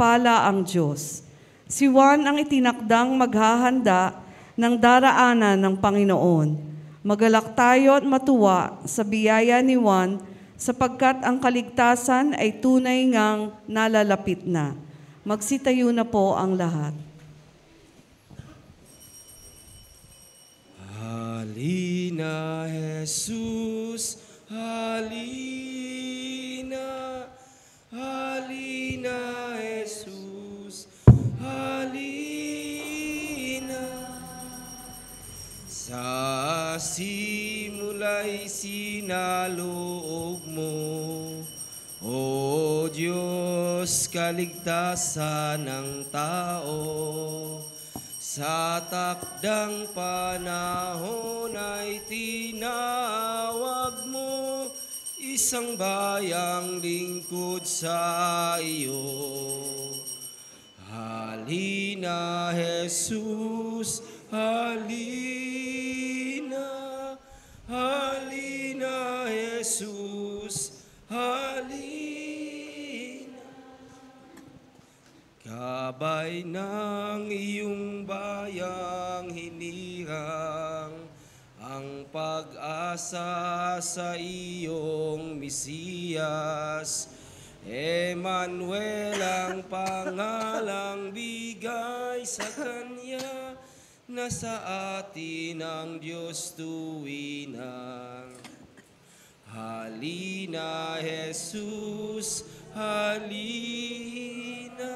mapagpala ang Diyos. Si Juan ang itinakdang maghahanda ng daraanan ng Panginoon. Magalak tayo at matuwa sa biyaya ni Juan, sapagkat ang kaligtasan ay tunay ngang nalalapit na. Magsitayo na po ang lahat. Halina, Jesus, halina, halina, Jesus, halina. Sa simula'y sinaloob mo, O Diyos, kaligtasan ng tao. Sa takdang panahon ay tinawag mo, isang bayang lingkod sa iyo. Halina, Jesus, halina, halina, Jesus, halina. Gabay ng iyong bayang hinirang, ang pag-asa sa iyong Mesiyas. Emmanuel ang pangalang bigay sa Kanya, na sa atin ang Diyos tuwinang. Halina, Jesus, halina,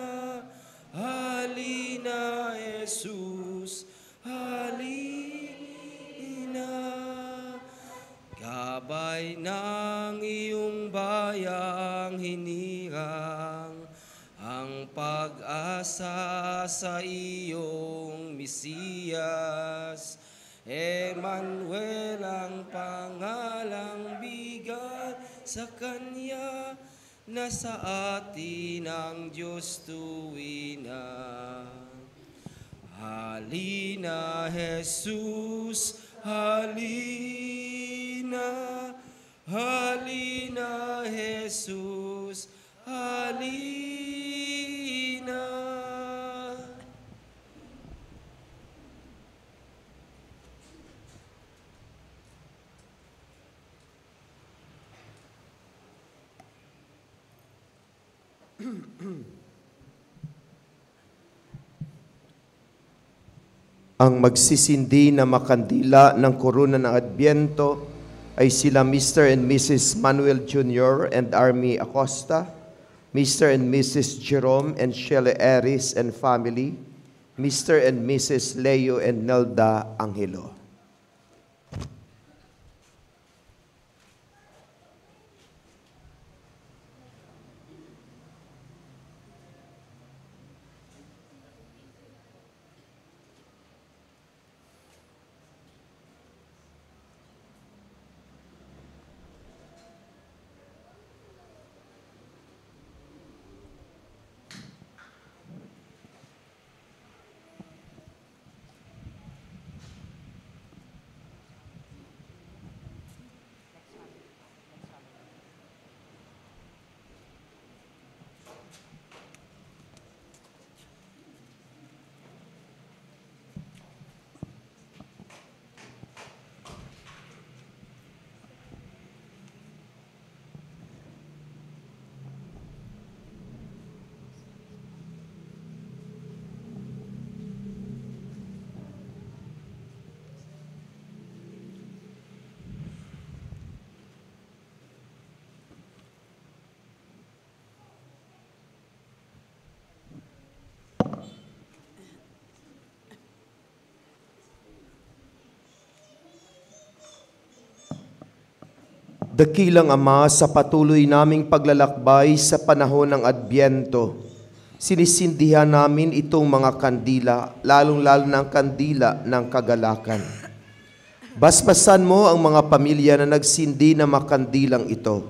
halina, Jesus, halina. Gabay ng iyong bayang hinirang, ang pag-asa sa iyong Mesiyas. Emmanuel ang pangalang bigay sa Kanya, na sa atin ang Diyos tuwinang. Halina, Jesus, halina, halina, Jesus, halina. Ang magsisindi na makandila ng korona ng Adbyento ay sila Mr. and Mrs. Manuel Jr. and Army Acosta, Mr. and Mrs. Jerome and Shelley Aris and family, Mr. and Mrs. Leo and Nelda Angelo. Dakilang Ama, sa patuloy naming paglalakbay sa panahon ng Adbyento, sinisindihan namin itong mga kandila, lalong-lalo ng kandila ng kagalakan. Basbasan mo ang mga pamilya na nagsindi na makandilang ito.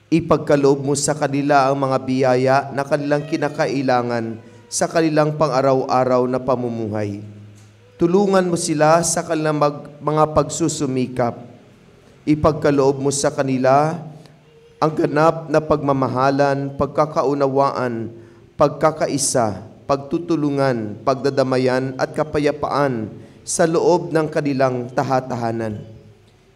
Ipagkaloob mo sa kanila ang mga biyaya na kanilang kinakailangan sa kanilang pang-araw-araw na pamumuhay. Tulungan mo sila sa kanilang mga pagsusumikap. Ipagkaloob mo sa kanila ang ganap na pagmamahalan, pagkakaunawaan, pagkakaisa, pagtutulungan, pagdadamayan at kapayapaan sa loob ng kanilang tahatahanan.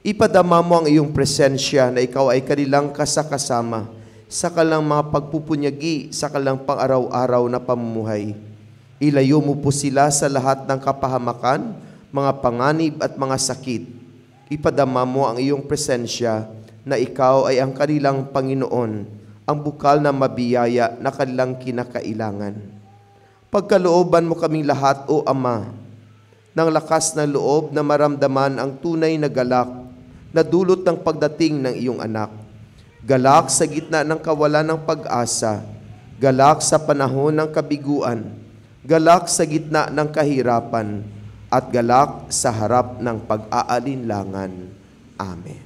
Ipadama mo ang iyong presensya na ikaw ay kanilang kasakasama sa kanilang mga pagpupunyagi sa kanilang pang-araw-araw na pamumuhay. Ilayo mo po sila sa lahat ng kapahamakan, mga panganib at mga sakit. Ipadama mo ang iyong presensya na ikaw ay ang kanilang Panginoon, ang bukal na mabiyaya na kanilang kinakailangan. Pagkalooban mo kaming lahat, O Ama, ng lakas ng loob na maramdaman ang tunay na galak na dulot ng pagdating ng iyong anak. Galak sa gitna ng kawalan ng pag-asa, galak sa panahon ng kabiguan, galak sa gitna ng kahirapan, at galak sa harap ng pag-aalinlangan. Amen.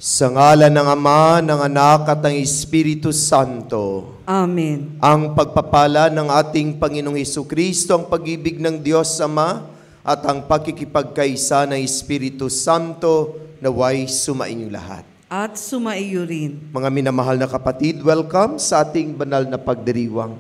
Sa ngalan ng Ama, ng Anak at ng Espiritu Santo. Amen. Ang pagpapala ng ating Panginoong Hesukristo, ang pag-ibig ng Diyos Ama, at ang pakikipagkaisa ng Espiritu Santo, naway sumainyo lahat. At sumaiyo rin. Mga minamahal na kapatid, welcome sa ating banal na pagdiriwang.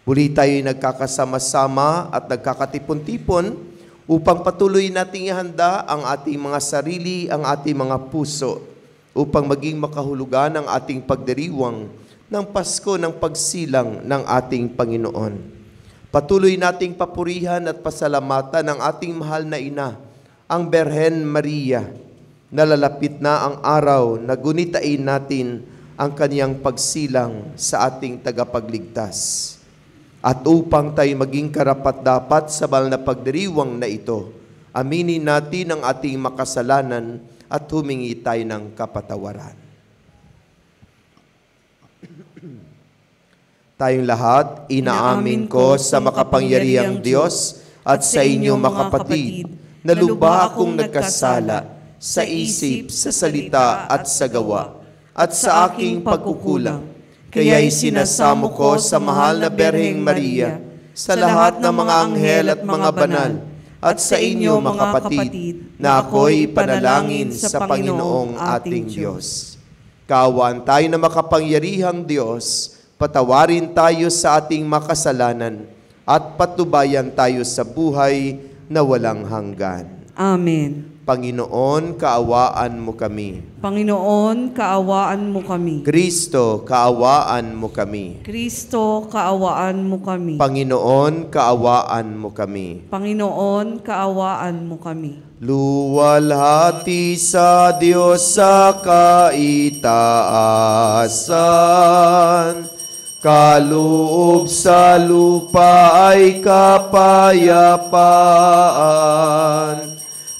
Muli tayo'y nagkakasama-sama at nagkakatipon-tipon upang patuloy nating ihanda ang ating mga sarili, ang ating mga puso, upang maging makahulugan ang ating pagdiriwang ng Pasko ng pagsilang ng ating Panginoon. Patuloy nating papurihan at pasalamatan ang ating mahal na ina, ang Berhen Maria. Nalalapit na ang araw na gunitain natin ang kaniyang pagsilang sa ating tagapagligtas. At upang tayo maging karapat-dapat sa banal na pagdiriwang na ito, aminin natin ang ating makasalanan at humingi tayo ng kapatawaran. Tayong lahat, inaamin ko sa makapangyarihang Diyos at sa inyo mga kapatid, na lubha akong nagkasala sa isip, sa salita at sa gawa, at sa aking pagkukulang. Kaya'y sinasamo ko sa mahal na Berheng Maria, sa lahat ng mga anghel at mga banal, at sa inyo mga kapatid, na ako'y panalangin sa Panginoong ating Diyos. Kaawaan tayo na makapangyarihang Diyos, patawarin tayo sa ating makasalanan, at patubayan tayo sa buhay na walang hanggan. Amen. Panginoon, kaawaan mo kami. Panginoon, kaawaan mo kami. Kristo, kaawaan mo kami. Kristo, kaawaan mo kami. Panginoon, kaawaan mo kami. Panginoon, kaawaan mo kami. Luwalhati sa Diyos sa kaitaasan, kaloob sa lupa ay kapayapaan.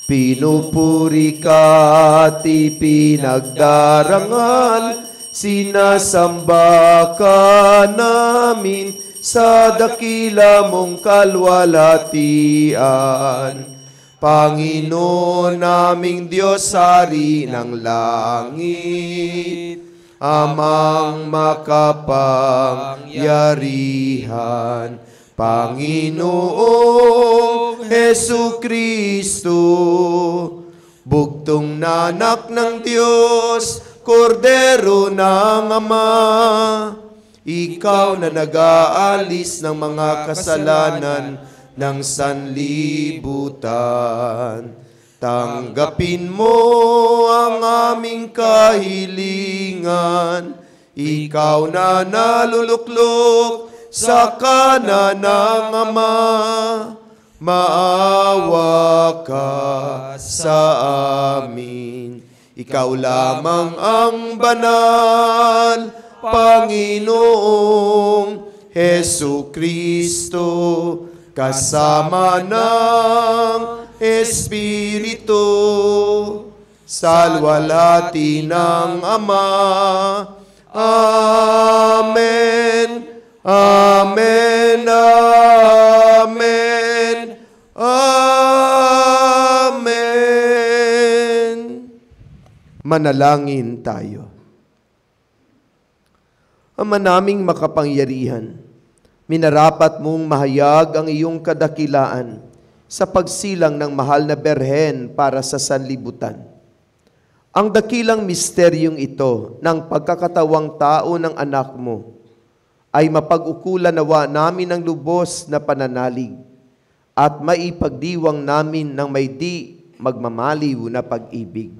Pinupuri ka at ipinagdarangal, sinasamba ka namin sa dakila mong kalwalhatian. Panginoon naming Diyos, Hari ng langit, Amang makapangyarihan, Panginoong Hesukristo, bugtong na anak ng Diyos, Kordero ng Ama, ikaw na nag-aalis ng mga kasalanan ng sanlibutan. Tanggapin mo ang aming kahilingan, ikaw na naluluklok sa kanan ng Ama, maawa ka sa amin. Ikaw lamang ang banal, Panginoong Hesukristo, kasama ng Espiritu, salwalhati ng Ama. Amen. Amen, amen, amen. Manalangin tayo. Ama naming makapangyarihan, minarapat mong mahayag ang iyong kadakilaan sa pagsilang ng mahal na berhen para sa sanlibutan. Ang dakilang misteryong ito ng pagkakatawang tao ng anak mo ay mapag-ukulan nawa namin ng lubos na pananalig at maipagdiwang namin ng may di magmamaliw na pag-ibig.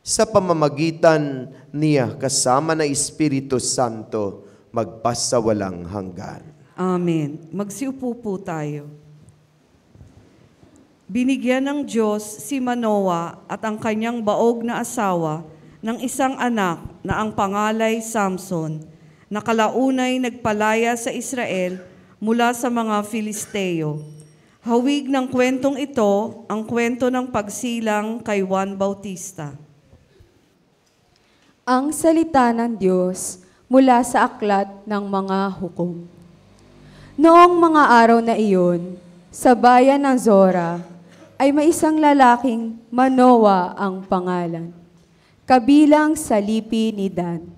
Sa pamamagitan niya kasama ng Espiritu Santo, magpasawalang hanggan. Amen. Magsiupo po tayo. Binigyan ng Diyos si Manoah at ang kanyang baog na asawa ng isang anak na ang pangalay Samson, na kalaunay nagpalaya sa Israel mula sa mga Filisteo. Hawig ng kwentong ito ang kwento ng pagsilang kay Juan Bautista. Ang salita ng Diyos mula sa aklat ng mga hukom. Noong mga araw na iyon, sa bayan ng Zora, ay may isang lalaking Manoah ang pangalan, kabilang sa lipi ni Dan.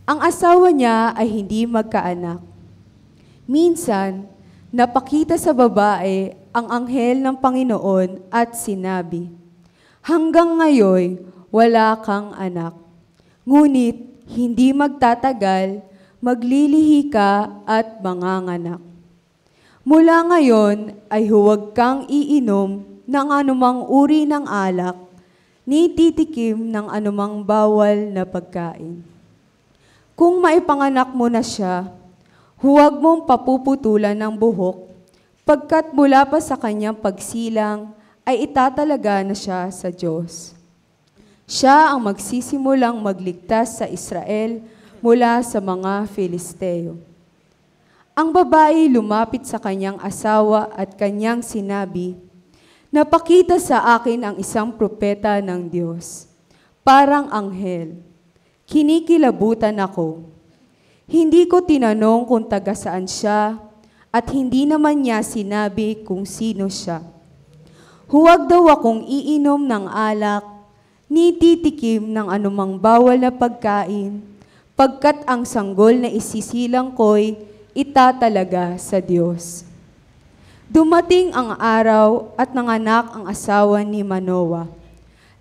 Ang asawa niya ay hindi magkaanak. Minsan, napakita sa babae ang anghel ng Panginoon at sinabi, "Hanggang ngayon, wala kang anak. Ngunit hindi magtatagal, maglilihi ka at manganganak. Mula ngayon ay huwag kang iinom ng anumang uri ng alak, ni titikim ng anumang bawal na pagkain. Kung maipanganak mo na siya, huwag mong papuputulan ng buhok, pagkat mula pa sa kanyang pagsilang ay itatalaga na siya sa Diyos. Siya ang magsisimulang magligtas sa Israel mula sa mga Filisteo." Ang babae lumapit sa kanyang asawa at kanyang sinabi, "Napakita sa akin ang isang propeta ng Diyos, parang anghel. Kinikilabutan ako. Hindi ko tinanong kung taga saan siya at hindi naman niya sinabi kung sino siya. Huwag daw akong iinom ng alak, ni titikim ng anumang bawal na pagkain, pagkat ang sanggol na isisilang ko'y itatalaga sa Diyos." Dumating ang araw at nanganak ang asawa ni Manoah.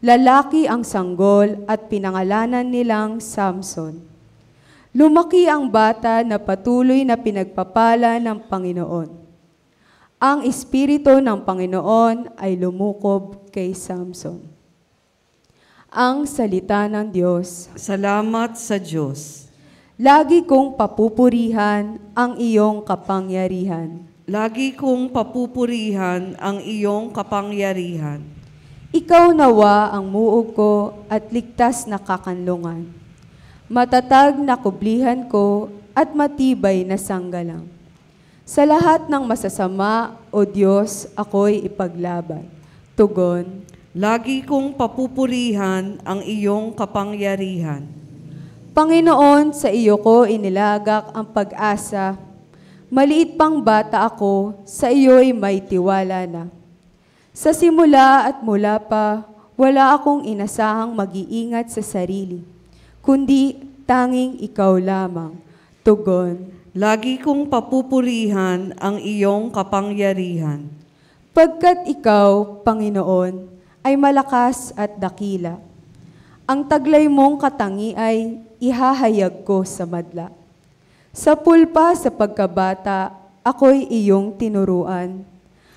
Lalaki ang sanggol at pinangalanan nilang Samson. Lumaki ang bata na patuloy na pinagpapala ng Panginoon. Ang Espiritu ng Panginoon ay lumukob kay Samson. Ang salita ng Diyos. Salamat sa Diyos. Lagi kong papupurihan ang iyong kapangyarihan. Lagi kong papupurihan ang iyong kapangyarihan. Ikaw nawa ang muog ko at ligtas na kakanlungan. Matatag na kublihan ko at matibay na sanggalang. Sa lahat ng masasama, O Diyos, ako'y ipaglaban. Tugon. Lagi kong papupurihan ang iyong kapangyarihan. Panginoon, sa iyo ko inilagak ang pag-asa. Maliit pang bata ako, sa iyo'y may tiwala na. Sa simula at mula pa, wala akong inasahang mag-iingat sa sarili, kundi tanging ikaw lamang. Tugon. Lagi kong papupurihan ang iyong kapangyarihan. Pagkat ikaw, Panginoon, ay malakas at dakila. Ang taglay mong katangi ay ihahayag ko sa madla. Sa pulpa sa pagkabata, ako'y iyong tinuruan.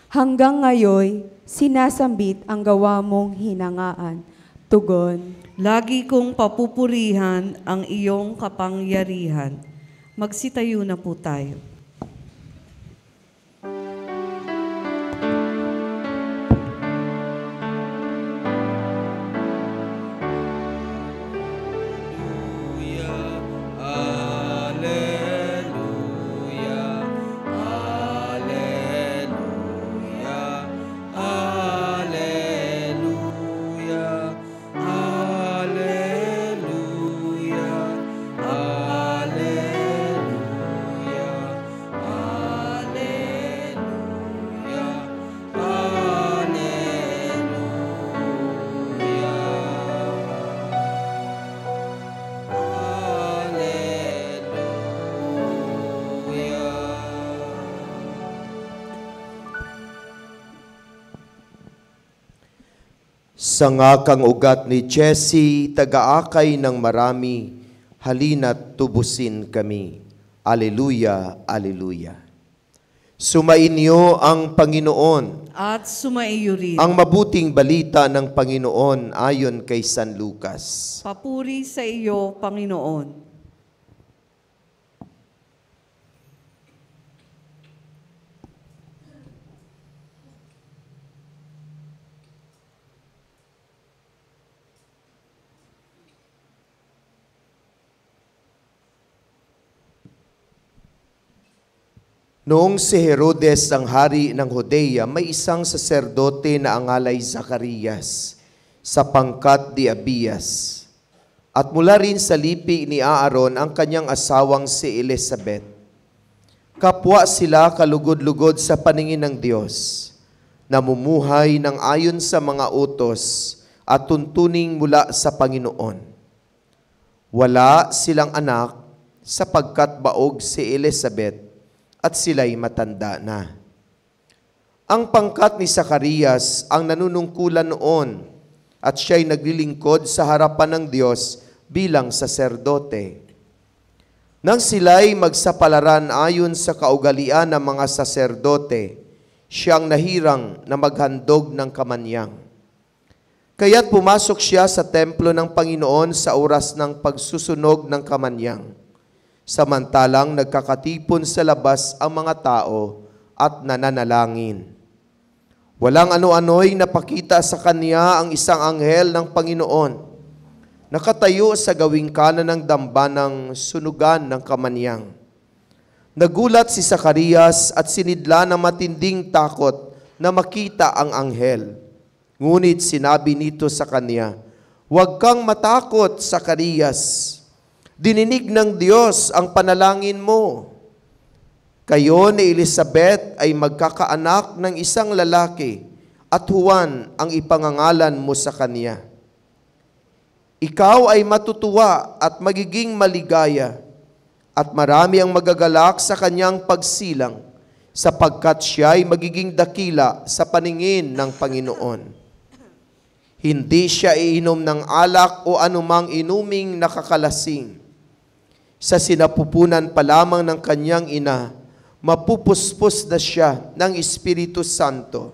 Hanggang ngayon, sinasambit ang gawa mong hinangaan. Tugon. Lagi kong papupurihan ang iyong kapangyarihan. Magsitayo na po tayo. Sanga kang ugat ni Jesse, tagaakay ng marami, halina't tubusin kami. Aleluya, aleluya. Sumainyo ang Panginoon. At sumaiyo rin. Ang mabuting balita ng Panginoon ayon kay San Lucas. Papuri sa iyo, Panginoon. Noong si Herodes ang hari ng Judea, may isang saserdote na angalay Zacarias sa pangkat di Abias. At mula rin sa lipi ni Aaron ang kanyang asawang si Elizabeth. Kapwa sila kalugod-lugod sa paningin ng Diyos, namumuhay ng ayon sa mga utos at tuntuning mula sa Panginoon. Wala silang anak sapagkat baog si Elizabeth at sila'y matanda na. Ang pangkat ni Zacarias ang nanunungkulan noon at siya'y naglilingkod sa harapan ng Diyos bilang saserdote. Nang sila'y magsapalaran ayon sa kaugalian ng mga saserdote, siyang nahirang na maghandog ng kamanyang. Kaya't pumasok siya sa templo ng Panginoon sa oras ng pagsusunog ng kamanyang. Samantalang nagkakatipon sa labas ang mga tao at nananalangin. Walang ano-ano'y napakita sa kanya ang isang anghel ng Panginoon. Nakatayo sa gawing kanan ng dambanang sunugan ng kamanyang. Nagulat si Zacarias at sinidla ng matinding takot na makita ang anghel. Ngunit sinabi nito sa kanya, "Huwag kang matakot, Zacarias. Dininig ng Diyos ang panalangin mo. Kayo ni Elizabeth ay magkakaanak ng isang lalaki at Juan ang ipangangalan mo sa kanya. Ikaw ay matutuwa at magiging maligaya at marami ang magagalak sa kanyang pagsilang sapagkat siya ay magiging dakila sa paningin ng Panginoon. Hindi siya iinom ng alak o anumang inuming nakakalasing. Sa sinapupunan pa lamang ng kanyang ina, mapupuspos na siya ng Espiritu Santo.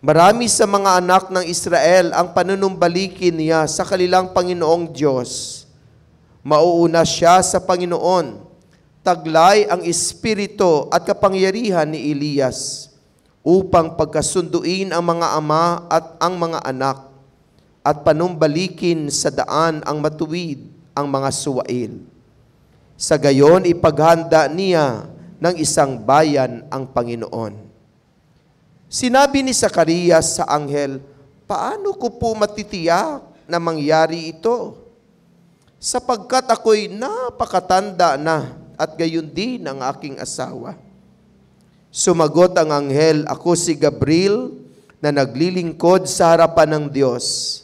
Marami sa mga anak ng Israel ang panunumbalikin niya sa kanilang Panginoong Diyos. Mauuna siya sa Panginoon, taglay ang espiritu at kapangyarihan ni Elias, upang pagkasunduin ang mga ama at ang mga anak, at panumbalikin sa daan ang matuwid ang mga suwail. Sa gayon, ipaghanda niya ng isang bayan ang Panginoon." Sinabi ni Zacarias sa anghel, "Paano ko po matitiyak na mangyari ito? Sapagkat ako'y napakatanda na at gayon din ang aking asawa." Sumagot ang anghel, "Ako si Gabriel na naglilingkod sa harapan ng Diyos.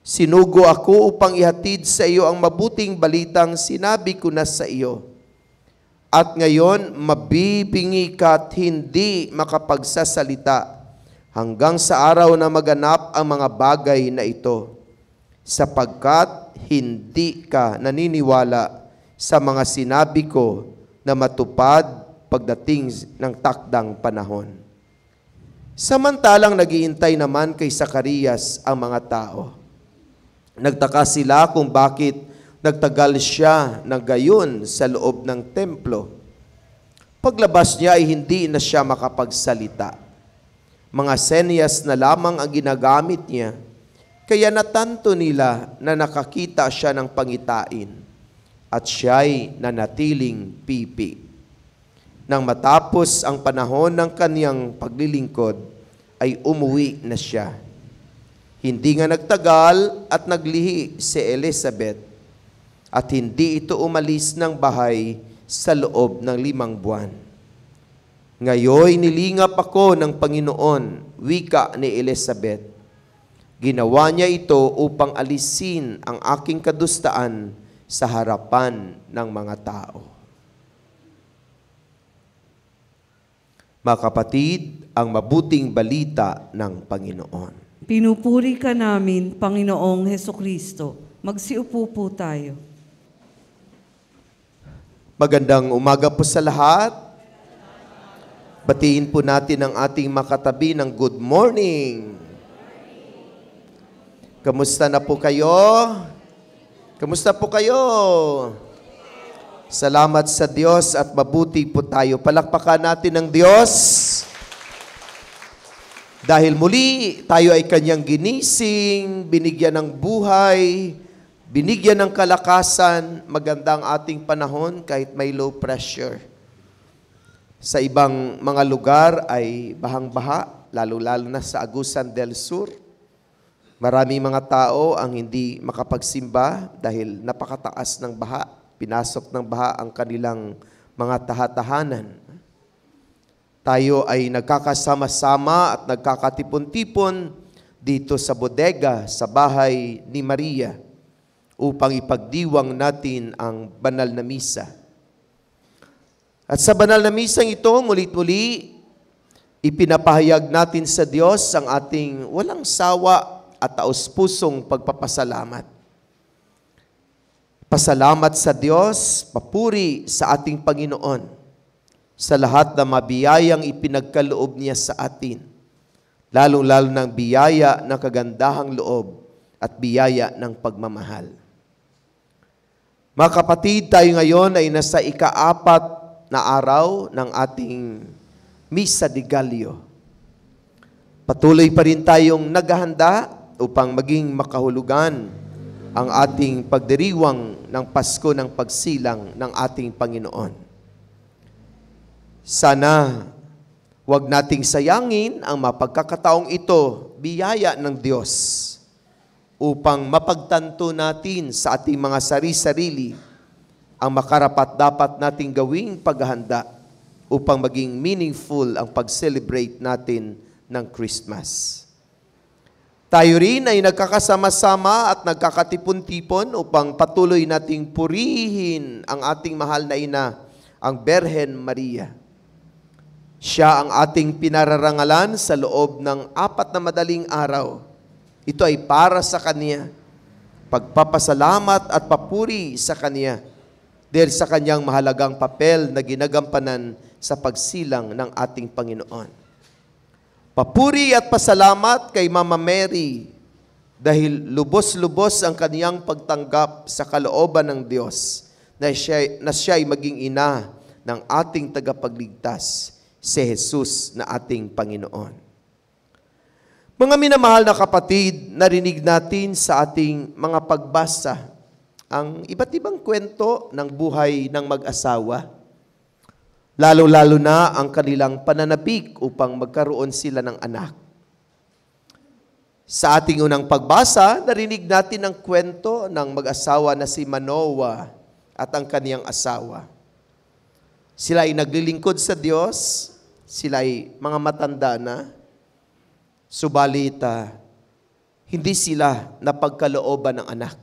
Sinugo ako upang ihatid sa iyo ang mabuting balitang sinabi ko na sa iyo. At ngayon, mabibingi ka at hindi makapagsasalita hanggang sa araw na maganap ang mga bagay na ito, sapagkat hindi ka naniniwala sa mga sinabi ko na matupad pagdating ng takdang panahon." Samantalang naghihintay naman kay Zacarias ang mga tao. Nagtaka sila kung bakit nagtagal siya ng gayon sa loob ng templo. Paglabas niya ay hindi na siya makapagsalita. Mga senyas na lamang ang ginagamit niya, kaya natanto nila na nakakita siya ng pangitain at siya'y nanatiling pipi. Nang matapos ang panahon ng kaniyang paglilingkod, ay umuwi na siya. Hindi nga nagtagal at naglihi si Elizabeth at hindi ito umalis ng bahay sa loob ng 5 buwan. "Ngayoy nilingap ako ng Panginoon," wika ni Elizabeth. "Ginawa niya ito upang alisin ang aking kadustaan sa harapan ng mga tao." Mga kapatid, ang mabuting balita ng Panginoon. Pinupuri ka namin, Panginoong Hesukristo. Magsiupo po tayo. Magandang umaga po sa lahat. Batiin po natin ang ating makatabi ng good morning. Kamusta na po kayo? Kamusta po kayo? Salamat sa Diyos at mabuti po tayo. Palakpakan natin ang Diyos. Dahil muli, tayo ay Kanyang ginising, binigyan ng buhay, binigyan ng kalakasan, maganda ang ating panahon kahit may low pressure. Sa ibang mga lugar ay bahang-baha, lalo-lalo na sa Agusan del Sur. Marami mga tao ang hindi makapagsimba dahil napakataas ng baha. Pinasok ng baha ang kanilang mga tahatahanan. Tayo ay nagkakasama-sama at nagkakatipon-tipon dito sa bodega, sa bahay ni Maria, upang ipagdiwang natin ang banal na misa. At sa banal na misang ito, muli-muli, ipinapahayag natin sa Diyos ang ating walang sawa at taos-pusong pagpapasalamat. Pasalamat sa Diyos, papuri sa ating Panginoon, sa lahat na mabiyayang ipinagkaloob niya sa atin, lalong-lalo ng biyaya ng kagandahang loob at biyaya ng pagmamahal. Mga kapatid, tayo ngayon ay nasa ika-4 na araw ng ating Misa de Gallio. Patuloy pa rin tayong naghahanda upang maging makahulugan ang ating pagdiriwang ng Pasko ng pagsilang ng ating Panginoon. Sana huwag nating sayangin ang mapagkakataong ito, biyaya ng Diyos, upang mapagtanto natin sa ating mga sarili-sarili ang makarapat-dapat nating gawing paghahanda upang maging meaningful ang pag-celebrate natin ng Christmas. Tayo rin ay nagkakasama-sama at nagkakatipon-tipon upang patuloy nating purihin ang ating mahal na ina, ang Berhen Maria. Siya ang ating pinararangalan sa loob ng 4 na madaling araw. Ito ay para sa Kanya, pagpapasalamat at papuri sa Kanya dahil sa Kanyang mahalagang papel na ginagampanan sa pagsilang ng ating Panginoon. Papuri at pasalamat kay Mama Mary dahil lubos-lubos ang Kanyang pagtanggap sa kalooban ng Diyos na siya ay maging ina ng ating tagapagligtas, si Jesus na ating Panginoon. Mga minamahal na kapatid, narinig natin sa ating mga pagbasa ang iba't ibang kwento ng buhay ng mag-asawa, lalo-lalo na ang kanilang pananabik upang magkaroon sila ng anak. Sa ating unang pagbasa, narinig natin ang kwento ng mag-asawa na si Manoah at ang kaniyang asawa. Sila ay naglilingkod sa Diyos, sila ay mga matanda na, subalit hindi sila napagkalooban ng anak.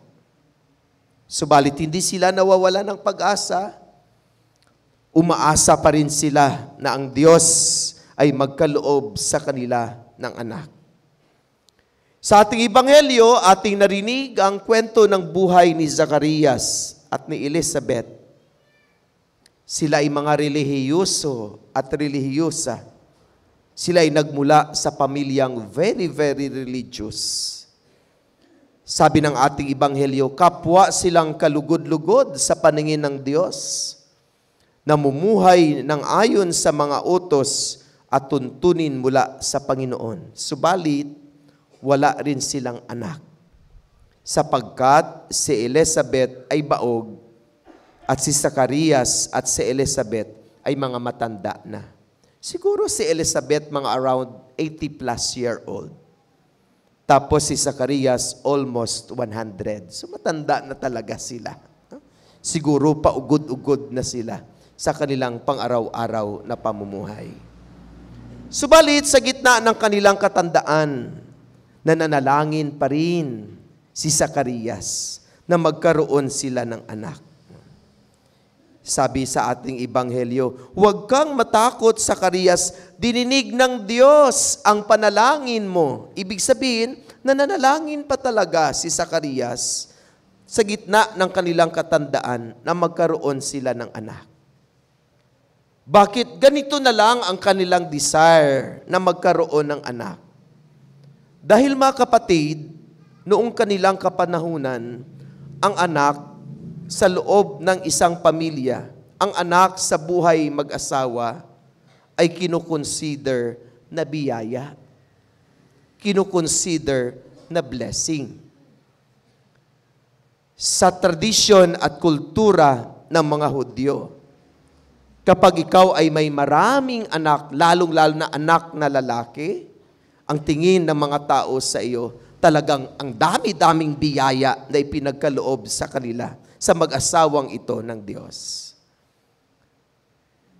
Subalit hindi sila nawawala ng pag-asa, umaasa pa rin sila na ang Diyos ay magkaloob sa kanila ng anak. Sa ating ebanghelyo, ating narinig ang kwento ng buhay ni Zacarias at ni Elizabeth. Sila ay mga relihiyoso at relihiyosa. Sila ay nagmula sa pamilyang very, very religious. Sabi ng ating ebanghelyo, kapwa silang kalugod-lugod sa paningin ng Diyos, namumuhay ng ayon sa mga utos at tuntunin mula sa Panginoon. Subalit, wala rin silang anak, sapagkat si Elizabeth ay baog at si Zacarias at si Elizabeth ay mga matanda na. Siguro si Elizabeth mga around 80 plus year old. Tapos si Zacarias almost 100. So matanda na talaga sila. Siguro pa ugod-ugod na sila sa kanilang pang-araw-araw na pamumuhay. Subalit sa gitna ng kanilang katandaan, nananalangin pa rin si Zacarias na magkaroon sila ng anak. Sabi sa ating ebanghelyo, huwag kang matakot, Zacarias, dininig ng Diyos ang panalangin mo. Ibig sabihin, nananalangin pa talaga si Zacarias sa gitna ng kanilang katandaan na magkaroon sila ng anak. Bakit ganito na lang ang kanilang desire na magkaroon ng anak? Dahil mga kapatid, noong kanilang kapanahunan, ang anak sa loob ng isang pamilya, ang anak sa buhay mag-asawa ay kinukonsider na biyaya. Kinukonsider na blessing. Sa tradisyon at kultura ng mga Hudyo, kapag ikaw ay may maraming anak, lalong-lalo na anak na lalaki, ang tingin ng mga tao sa iyo, talagang ang dami-daming biyaya na ipinagkaloob sa kanila, sa mag-asawang ito ng Diyos.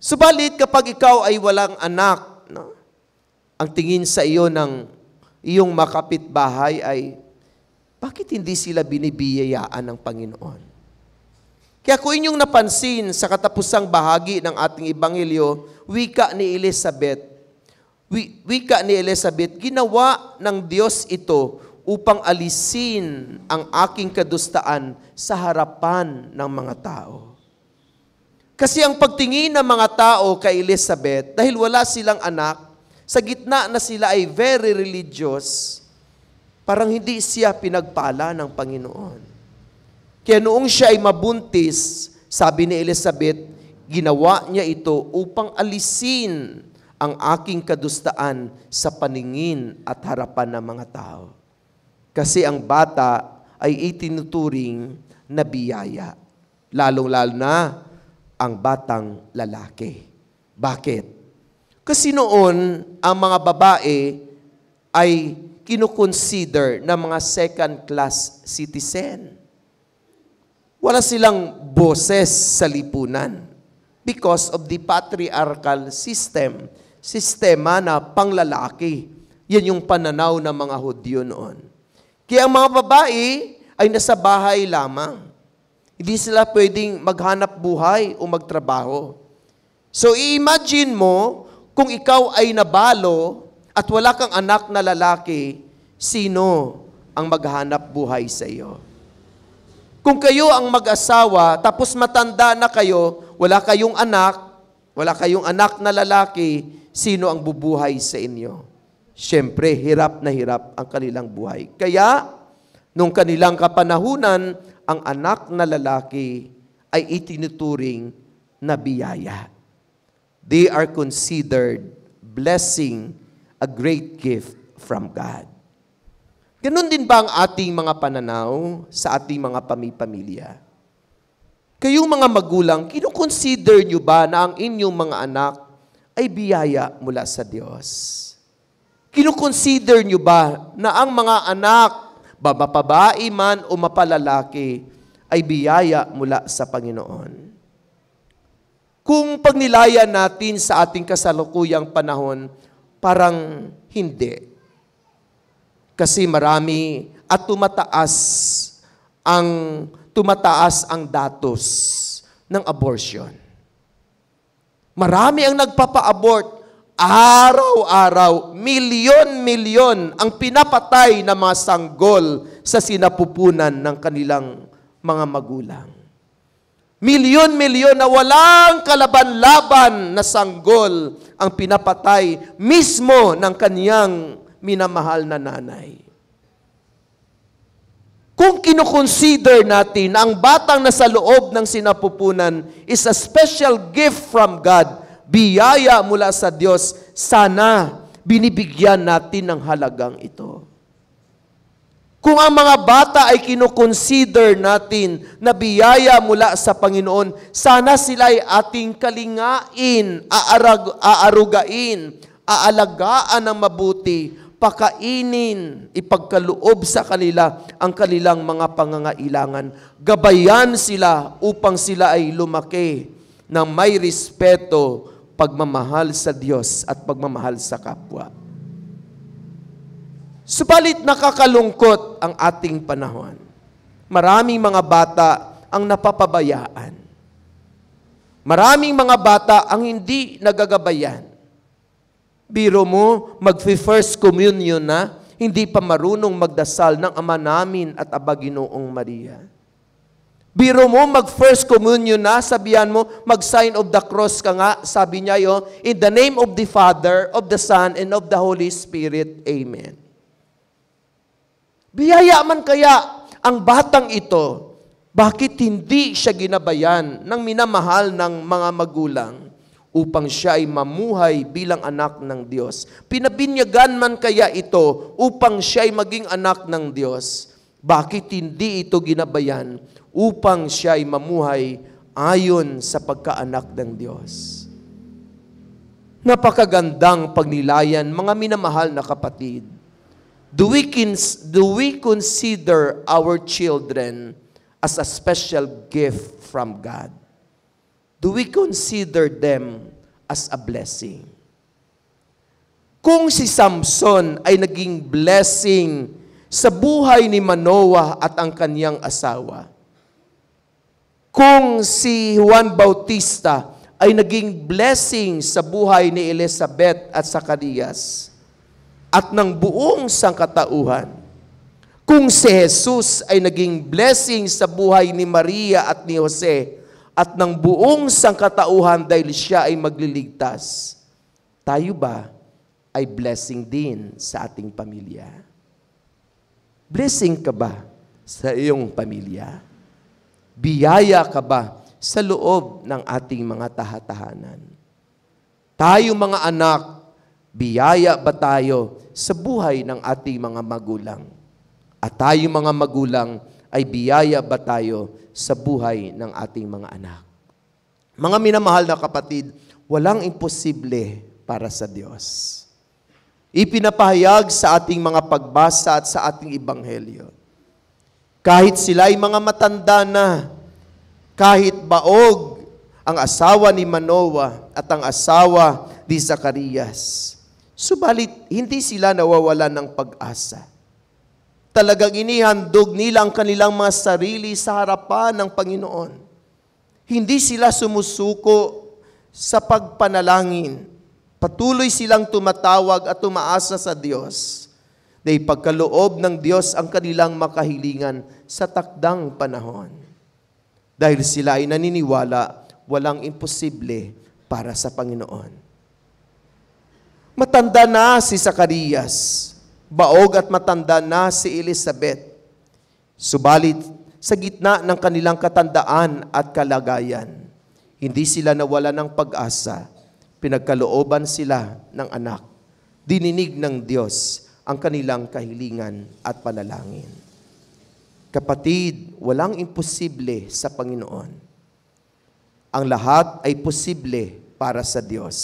Subalit kapag ikaw ay walang anak, no, ang tingin sa iyo ng iyong makapitbahay ay, bakit hindi sila binibiyayaan ng Panginoon? Kaya kung inyong napansin sa katapusang bahagi ng ating ebanghelyo, wika ni Elizabeth, ginawa ng Diyos ito upang alisin ang aking kadustaan sa harapan ng mga tao. Kasi ang pagtingin ng mga tao kay Elizabeth, dahil wala silang anak, sa gitna na sila ay very religious, parang hindi siya pinagpala ng Panginoon. Kaya noong siya ay mabuntis, sabi ni Elizabeth, ginawa niya ito upang alisin ang aking kadustaan sa paningin at harapan ng mga tao. Kasi ang bata ay itinuturing na biyaya. Lalong-lalo na ang batang lalaki. Bakit? Kasi noon, ang mga babae ay kinukonsider na mga second-class citizen. Wala silang boses sa lipunan because of the patriarchal system, sistema na panglalaki. Yan yung pananaw ng mga Hudyo noon. Kaya ang mga babae ay nasa bahay lamang. Hindi sila pwedeng maghanap buhay o magtrabaho. So, i-imagine mo, kung ikaw ay nabalo at wala kang anak na lalaki, sino ang maghanap buhay sa iyo? Kung kayo ang mag-asawa, tapos matanda na kayo, wala kayong anak na lalaki, sino ang bubuhay sa inyo? Siyempre, hirap na hirap ang kanilang buhay. Kaya, nung kanilang kapanahunan, ang anak na lalaki ay itinuturing na biyaya. They are considered blessing, a great gift from God. Ganon din ba ang ating mga pananaw sa ating mga pamilya? Kayong mga magulang, kinukonsider nyo ba na ang inyong mga anak ay biyaya mula sa Diyos? Kinukonsider nyo ba na ang mga anak, mapababae man o mapalalaki, ay biyaya mula sa Panginoon? Kung pagnilayan natin sa ating kasalukuyang panahon, parang hindi. Kasi marami at tumataas ang datos ng abortion. Marami ang nagpapa-abort. Araw-araw, milyon-milyon ang pinapatay ng mga sanggol sa sinapupunan ng kanilang mga magulang. Milyon-milyon na walang kalaban-laban na sanggol ang pinapatay mismo ng kaniyang minamahal na nanay. Kung kinukonsider natin na ang batang nasa loob ng sinapupunan is a special gift from God, biyaya mula sa Diyos, sana binibigyan natin ng halagang ito. Kung ang mga bata ay kinukonsider natin na biyaya mula sa Panginoon, sana sila ay ating kalingain, aarugain, aalagaan ng mabuti, pakainin, ipagkaloob sa kanila ang kanilang mga pangangailangan. Gabayan sila upang sila ay lumaki ng may respeto, pagmamahal sa Diyos at pagmamahal sa kapwa. Subalit nakakalungkot ang ating panahon. Maraming mga bata ang napapabayaan. Maraming mga bata ang hindi nagagabayan. Biro mo, mag-first communion na, hindi pa marunong magdasal ng Ama namin at Aba Ginoong Maria. Biro mo, mag-first communion na, sabihan mo, mag-sign of the cross ka nga, sabi niya yun, in the name of the Father, of the Son, and of the Holy Spirit. Amen. Biyaya man kaya ang batang ito, bakit hindi siya ginabayan ng minamahal ng mga magulang upang siya ay mamuhay bilang anak ng Diyos? Pinabinyagan man kaya ito upang siya ay maging anak ng Diyos? Bakit hindi ito ginabayan upang siya ay mamuhay ayon sa pagkaanak ng Diyos? Napakagandang pagnilayan, mga minamahal na kapatid. Do we consider our children as a special gift from God? Do we consider them as a blessing? Kung si Samson ay naging blessing sa buhay ni Manoah at ang kanyang asawa, kung si Juan Bautista ay naging blessing sa buhay ni Elizabeth at Zacarias at ng buong sangkatauhan, kung si Jesus ay naging blessing sa buhay ni Maria at ni Jose at ng buong sangkatauhan dahil siya ay magliligtas, tayo ba ay blessing din sa ating pamilya? Blessing ka ba sa iyong pamilya? Biyaya ka ba sa loob ng ating mga tahatahanan? Tayo mga anak, biyaya ba tayo sa buhay ng ating mga magulang? At tayo mga magulang, ay biyaya ba tayo sa buhay ng ating mga anak? Mga minamahal na kapatid, walang imposible para sa Diyos. Ipinapahayag sa ating mga pagbasa at sa ating ebanghelyo. Kahit sila ay mga matanda na, kahit baog ang asawa ni Manoah at ang asawa ni Zacarias, subalit hindi sila nawawalan ng pag-asa. Talagang inihandog nila ang kanilang mga sarili sa harapan ng Panginoon. Hindi sila sumusuko sa pagpanalangin. Patuloy silang tumatawag at tumaasa sa Diyos na ipagkaloob ng Diyos ang kanilang makahilingan sa takdang panahon. Dahil sila ay naniniwala, walang imposible para sa Panginoon. Matanda na si Zacarias, baog at matanda na si Elizabeth. Subalit, sa gitna ng kanilang katandaan at kalagayan, hindi sila nawala ng pag-asa. Pinagkalooban sila ng anak. Dininig ng Diyos ang kanilang kahilingan at panalangin. Kapatid, walang imposible sa Panginoon. Ang lahat ay posible para sa Diyos.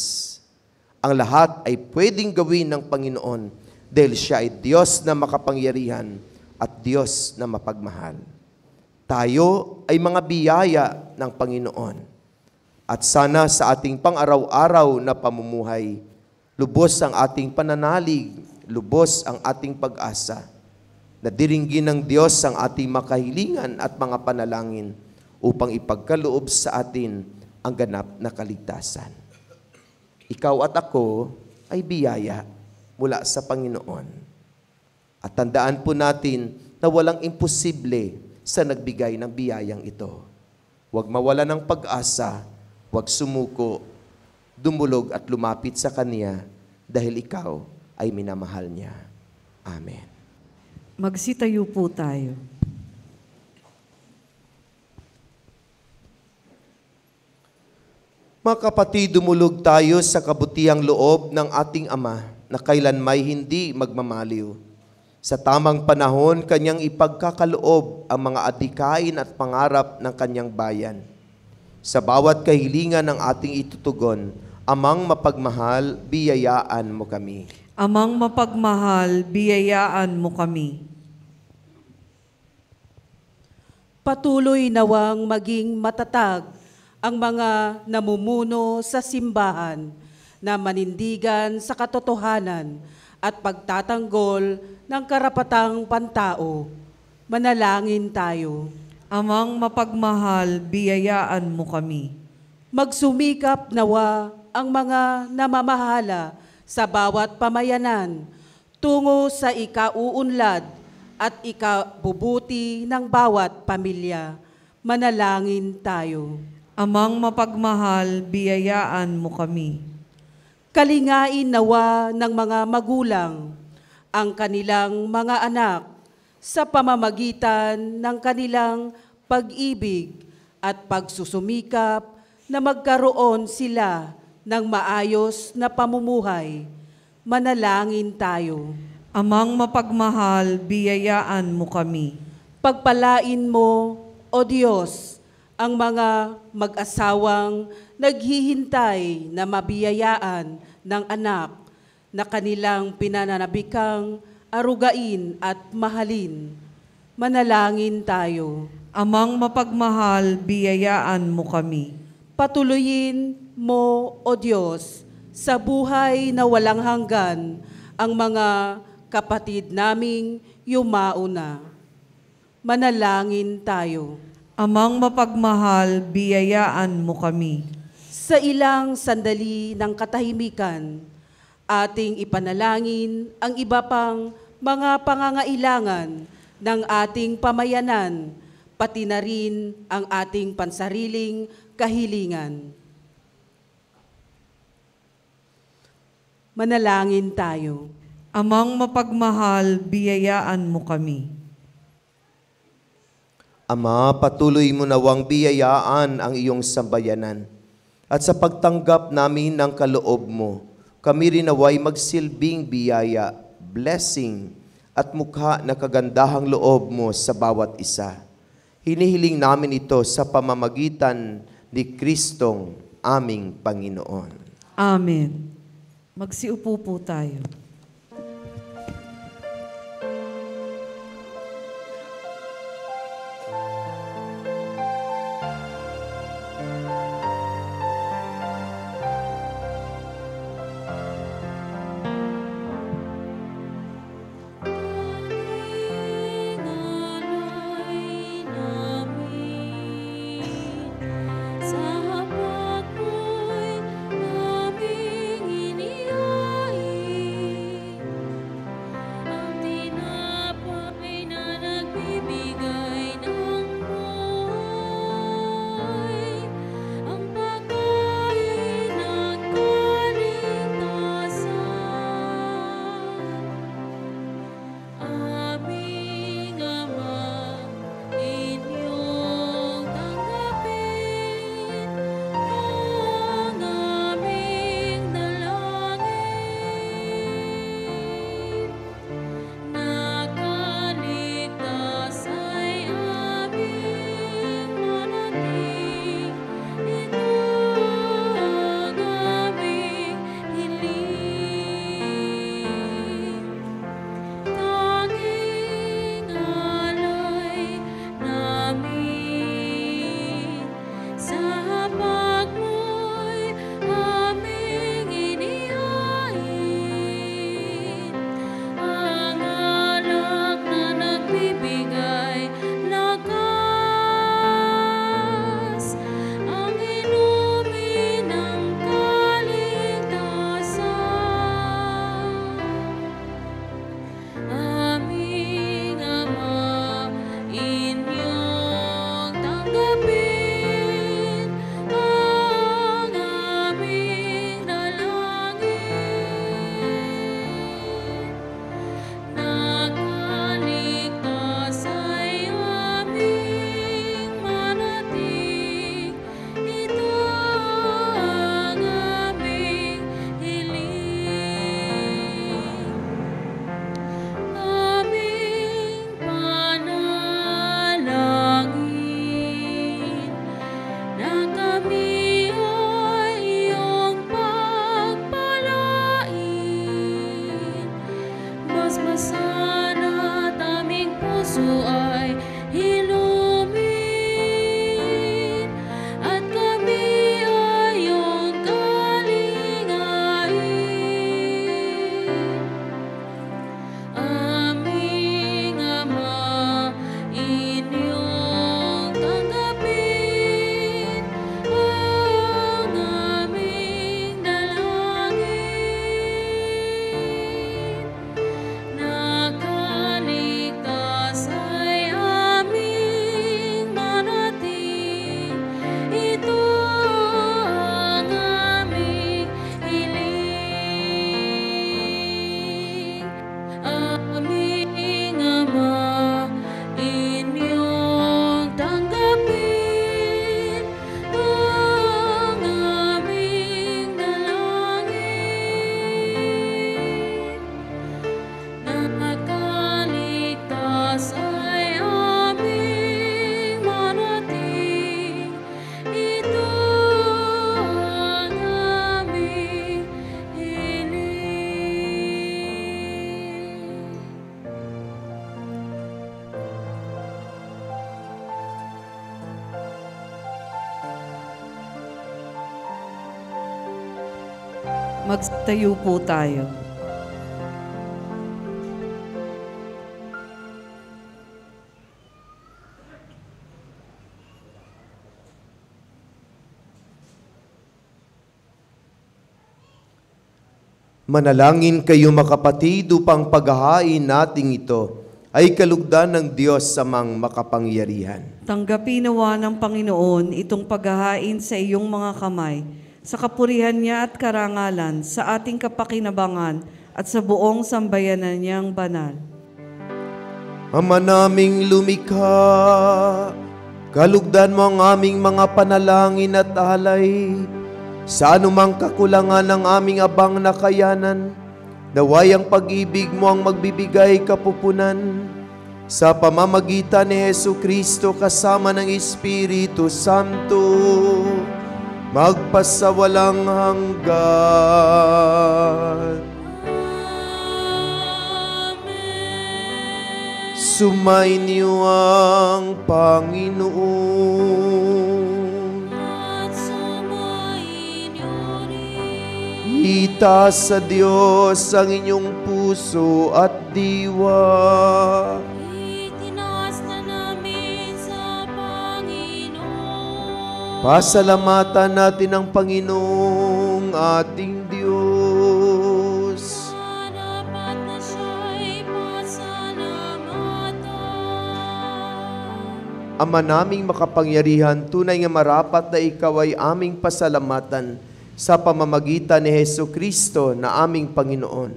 Ang lahat ay pwedeng gawin ng Panginoon dahil siya ay Diyos na makapangyarihan at Diyos na mapagmahal. Tayo ay mga biyaya ng Panginoon. At sana sa ating pang-araw-araw na pamumuhay, lubos ang ating pananalig, lubos ang ating pag-asa, na diringgin ng Diyos ang ating makahilingan at mga panalangin upang ipagkaloob sa atin ang ganap na kaligtasan. Ikaw at ako ay biyaya mula sa Panginoon. At tandaan po natin na walang imposible sa nagbigay ng biyayang ito. Huwag mawala ng pag-asa, huwag sumuko, dumulog at lumapit sa Kanya dahil ikaw ay minamahal niya. Amen. Magsitayo po tayo. Mga kapatid, dumulog tayo sa kabutihang loob ng ating Ama na kailanmay hindi magmamaliw. Sa tamang panahon, Kanyang ipagkakaloob ang mga adikain at pangarap ng Kanyang bayan. Sa bawat kahilingan ng ating itutugon, Amang mapagmahal, biyayaan mo kami. Amang mapagmahal, biyayaan mo kami. Patuloy nawang maging matatag ang mga namumuno sa simbahan na manindigan sa katotohanan at pagtatanggol ng karapatang pantao. Manalangin tayo. Amang mapagmahal, biyayaan mo kami. Magsumikap nawa ang mga namamahala sa bawat pamayanan tungo sa ikauunlad at ikabubuti ng bawat pamilya. Manalangin tayo. Amang mapagmahal, biyayaan mo kami. Kalingain nawa ng mga magulang ang kanilang mga anak sa pamamagitan ng kanilang pag-ibig at pagsusumikap na magkaroon sila ng maayos na pamumuhay. Manalangin tayo. Amang mapagmahal, biyayaan mo kami. Pagpalain mo, O Diyos, ang mga mag-asawang naghihintay na mabiyayaan ng anak na kanilang pinananabikang arugain at mahalin. Manalangin tayo. Amang mapagmahal, biyayaan mo kami. Patuloyin mo, O Diyos, sa buhay na walang hanggan ang mga kapatid naming yumauna. Manalangin tayo. Amang mapagmahal, biyayaan mo kami. Sa ilang sandali ng katahimikan, ating ipanalangin ang iba pang mga pangangailangan ng ating pamayanan, pati na rin ang ating pansariling kahilingan. Manalangin tayo. Amang mapagmahal, biyayaan mo kami. Ama, patuloy mo nawang biyayaan ang iyong sambayanan. At sa pagtanggap namin ng kaloob mo, kami rin naway magsilbing biyaya, blessing, at mukha na kagandahang loob mo sa bawat isa. Hinihiling namin ito sa pamamagitan ni Kristong aming Panginoon. Amen. Magsiupo po tayo. Sa hapag mo'y aming inihain. Magtayo po tayo. Manalangin kayo makapatid upang paghahain nating ito ay kalugdan ng Diyos sa mang makapangyarihan. Tanggapin nawa ng Panginoon itong paghahain sa iyong mga kamay, sa kapurihan niya at karangalan, sa ating kapakinabangan at sa buong sambayanan niyang banal. Ama naming lumikha, kalugdan mo ang aming mga panalangin at alay. Sa anumang kakulangan ng aming abang na kayanan, naway ang pag-ibig mo ang magbibigay kapupunan. Sa pamamagitan ni Jesucristo kasama ng Espiritu Santo, magpasawalang hanggan. Sumainyo ang Panginoon. Itaas sa Diyos ang inyong puso at diwa. Itinaas na namin sa Panginoon. Pasalamatan natin ang Panginoong ating Diyos. Dapat na siya'y pasalamatan. Ama naming makapangyarihan, tunay nga marapat na ikaw ay aming pasalamatan sa pamamagitan ni Jesucristo na aming Panginoon.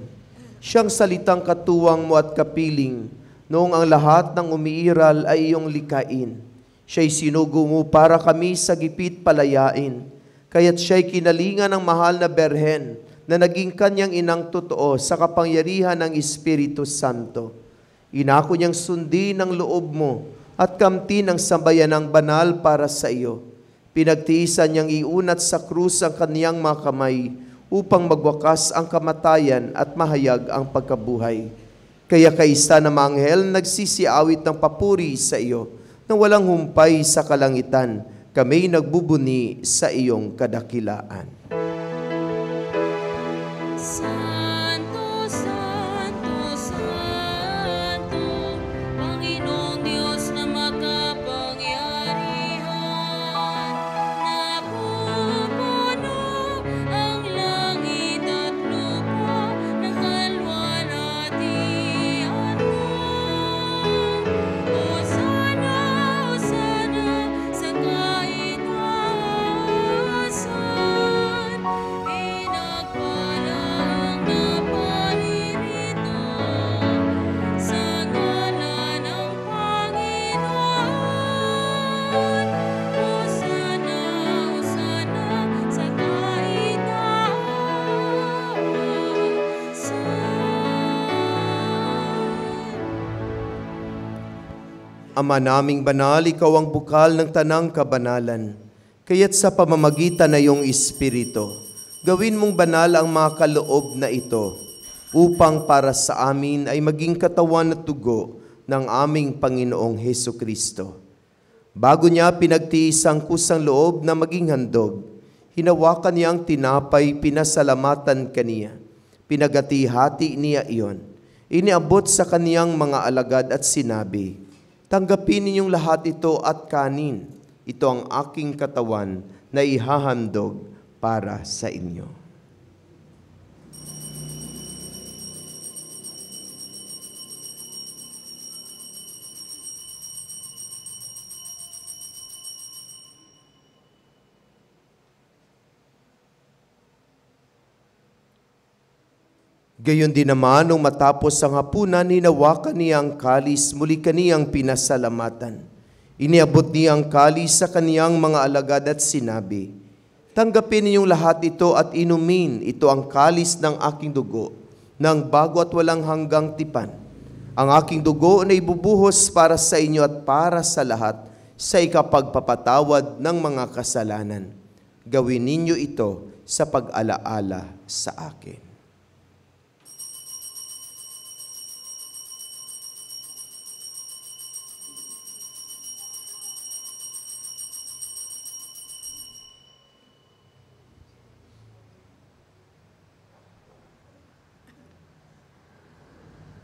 Siyang salitang katuwang mo at kapiling, noong ang lahat ng umiiral ay iyong likain. Siya'y sinugo mo para kami sa gipit palayain, kaya't siya'y kinalingan ng mahal na berhen na naging kanyang inang totoo sa kapangyarihan ng Espiritu Santo. Inako niyang sundin ang loob mo at kamtin ang sambayanang banal para sa iyo. Pinagtiisan niyang iunat sa krus ang kaniyang mga kamay upang magwakas ang kamatayan at mahayag ang pagkabuhay. Kaya kaisa na mga anghel nagsisiawit ng papuri sa iyo, na walang humpay sa kalangitan, kami nagbubuni sa iyong kadakilaan. Santo, Santo, Santo, Panginoong Diyos na makapangyarihan, napupuno ang langit at lupa ng kalwalhatian mo. Hosana, Hosana sa kaitaasan, pinagpala ang naparirito sa ngalan ng Panginoon. Hosana, Hosana sa kaitaasan. Ama naming banal, ikaw ang bukal ng tanang kabanalan. Kaya't sa pamamagitan na iyong Espiritu, gawin mong banal ang mga kaloob na ito, upang para sa amin ay maging katawan at dugo ng aming Panginoong Hesukristo. Bago niya pinagtiis ang kusang loob na maging handog, hinawakan niya ang tinapay, pinasalamatan kaniya. Pinagati-hati niya iyon. Iniabot sa kaniyang mga alagad at sinabi, "Tanggapin ninyong lahat ito at kanin. Ito ang aking katawan na ihahandog para sa inyo." Gayon din naman, nung matapos ang hapunan, hinawakan niya ang kalis, muli kaniyang pinasalamatan. Iniabot niya ang kalis sa kaniyang mga alagad at sinabi, "Tanggapin ninyong lahat ito at inumin. Ito ang kalis ng aking dugo, ng bago at walang hanggang tipan. Ang aking dugo na ibubuhos para sa inyo at para sa lahat sa ikapagpapatawad ng mga kasalanan. Gawin ninyo ito sa pag-alaala sa akin."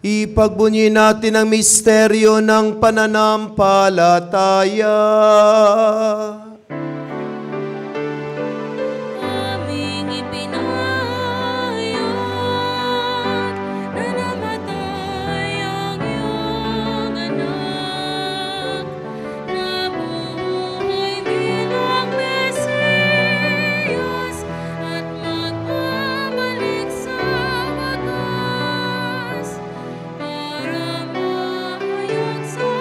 Ipagbunyi natin ang misteryo ng pananampalataya. Aming ipinahayag na namatay ang iyong anak, nabuhay bilang Mesiyas at magbabalik sa wakas para mahayag sa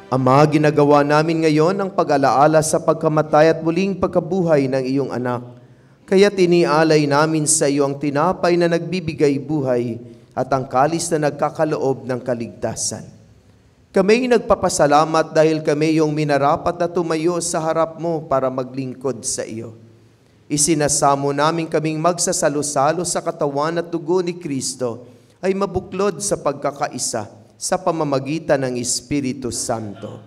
Ama, ginagawa namin ngayon ang pag-alaala sa pagkamatay at muling pagkabuhay ng iyong anak. Kaya tinialay namin sa iyo ang tinapay na nagbibigay buhay at ang kalis na nagkakaloob ng kaligtasan. Kami nagpapasalamat dahil kami yung minarapat na tumayo sa harap mo para maglingkod sa iyo. Isinasamo namin kaming magsasalo-salo sa katawan at dugo ni Kristo ay mabuklod sa pagkakaisa sa pamamagitan ng Espiritu Santo.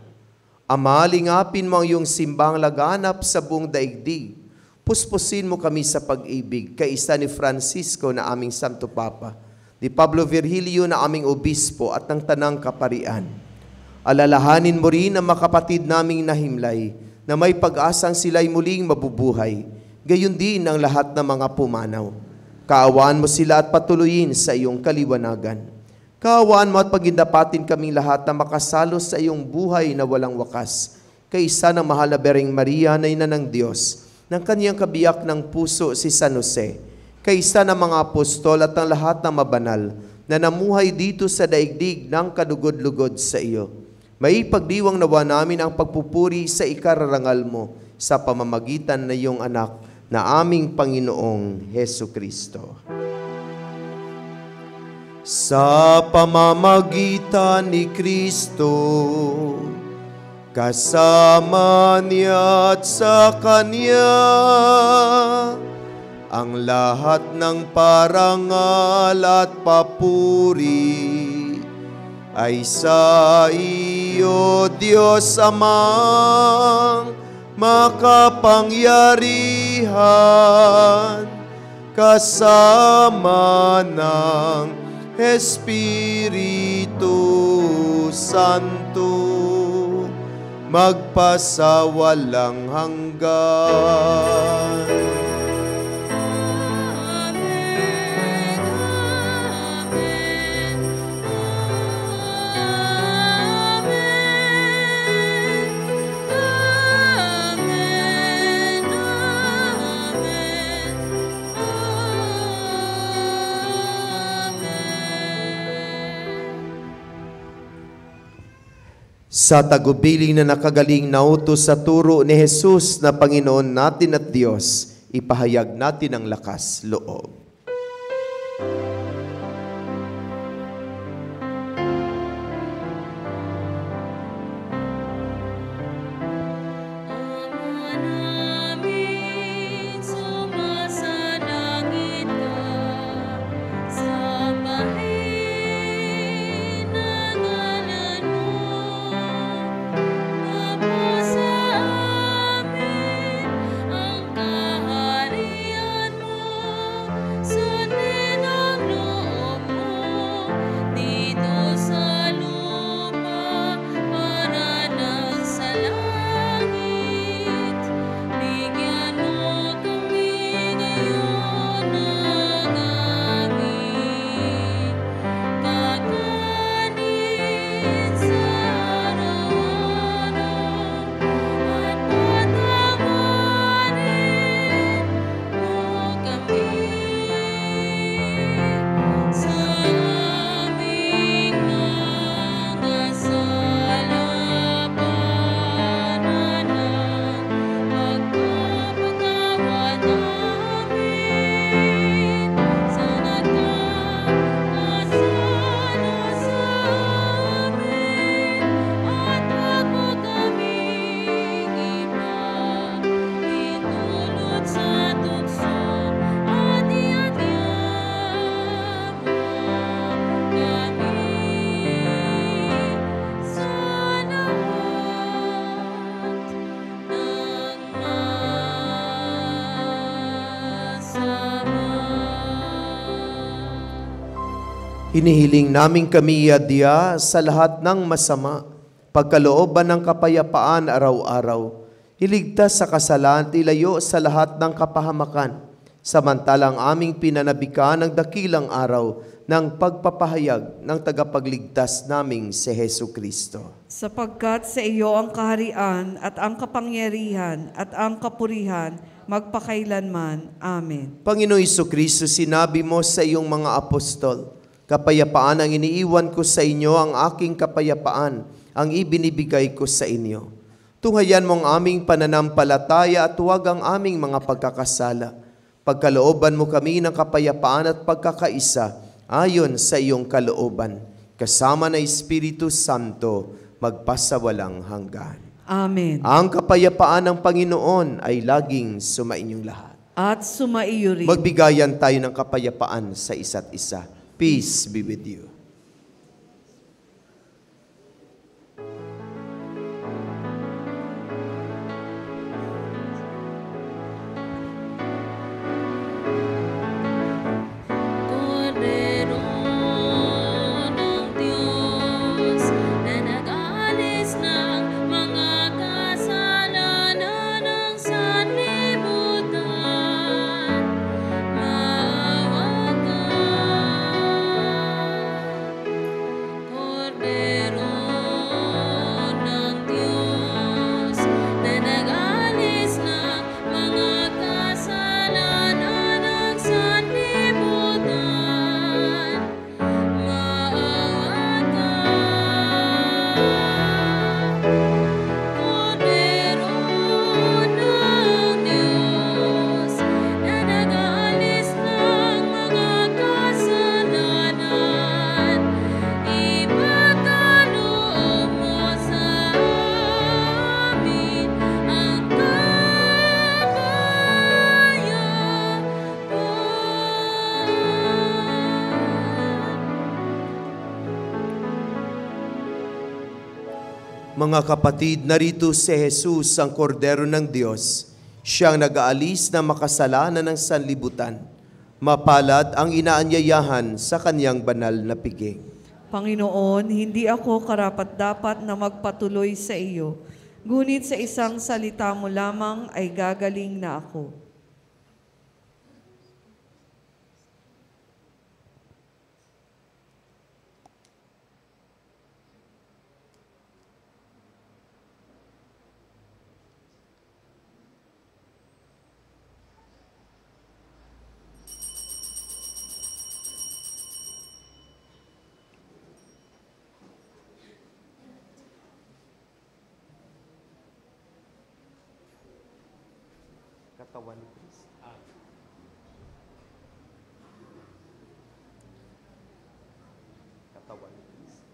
Ama, lingapin mo ang iyong simbang laganap sa buong daigdig. Puspusin mo kami sa pag-ibig, kaisa ni Francisco na aming Santo Papa, ni Pablo Virgilio na aming Obispo at ng Tanang Kaparian. Alalahanin mo rin ang makapatid naming nahimlay na may pag-asang sila'y muling mabubuhay, gayon din ang lahat ng mga pumanaw. Kaawaan mo sila at patuloyin sa iyong kaliwanagan. Kaawaan mo at pagindapatin kaming lahat na makasalo sa iyong buhay na walang wakas, kaisa ng mahal na Bereng Maria na ina ng Diyos, ng kaniyang kabiyak ng puso si San Jose, kaisa ng mga apostol at ng lahat ng mabanal na namuhay dito sa daigdig ng kadugod-lugod sa iyo. May pagdiwang nawa namin ang pagpupuri sa ikararangal mo sa pamamagitan na iyong anak na aming Panginoong Hesu Kristo. Sa pamamagitan ni Kristo, kasama niya at sa Kanya, ang lahat ng parangal at papuri ay sa iyo, Diyos Amang makapangyarihan, kasama ng Espiritu Santo, magpasawalang hanggan. Amen, Amen, Amen, Sa tagubilin na nakagaling na utos sa turo ni Jesus na Panginoon natin at Diyos, ipahayag natin ang lakas loob. Ama namin, sumasalangit ka, sambahin ang ngalan mo. Mapasa amin ang kaharian mo, Hinihiling namin kami adya sa lahat ng masama, pagkalooban ng kapayapaan araw-araw, iligtas sa kasalan, ilayo sa lahat ng kapahamakan, samantalang aming pinanabikan ng dakilang araw ng pagpapahayag ng tagapagligtas naming si Hesu Kristo. Sapagkat sa iyo ang kaharian at ang kapangyarihan at ang kapurihan magpakailanman. Amen. Panginoong Kristo, sinabi mo sa iyong mga apostol, kapayapaan ang iniiwan ko sa inyo, ang aking kapayapaan ang ibinibigay ko sa inyo. Tunghayan mo ang aming pananampalataya at huwag ang aming mga pagkakasala. Pagkalooban mo kami ng kapayapaan at pagkakaisa ayon sa iyong kalooban, kasama na Espiritu Santo, magpasawalang hanggan. Amen. Ang kapayapaan ng Panginoon ay laging sumainyong lahat. At sumaiyo rin. Magbigayan tayo ng kapayapaan sa isa't isa. Peace be with you. Cordero ng Diyos na nag-alis ng mga kasalanan ng sanlibutan, maawa ka. Cordero ng Diyos na nag-alis ng mga kasalanan ng sanlibutan, maawa ka. Cordero ng Diyos na nag-alis ng mga kasalanan, ipagkaloob mo sa amin ang Mga kapatid, narito si Jesus, ang kordero ng Diyos. Siyang nag-aalis na makasalanan ng sanlibutan. Mapalad ang inaanyayahan sa kanyang banal na piging. Panginoon, hindi ako karapat-dapat na magpatuloy sa iyo, ngunit sa isang salita mo lamang ay gagaling na ako. Katawan ni Kristo. Katawan ni Kristo.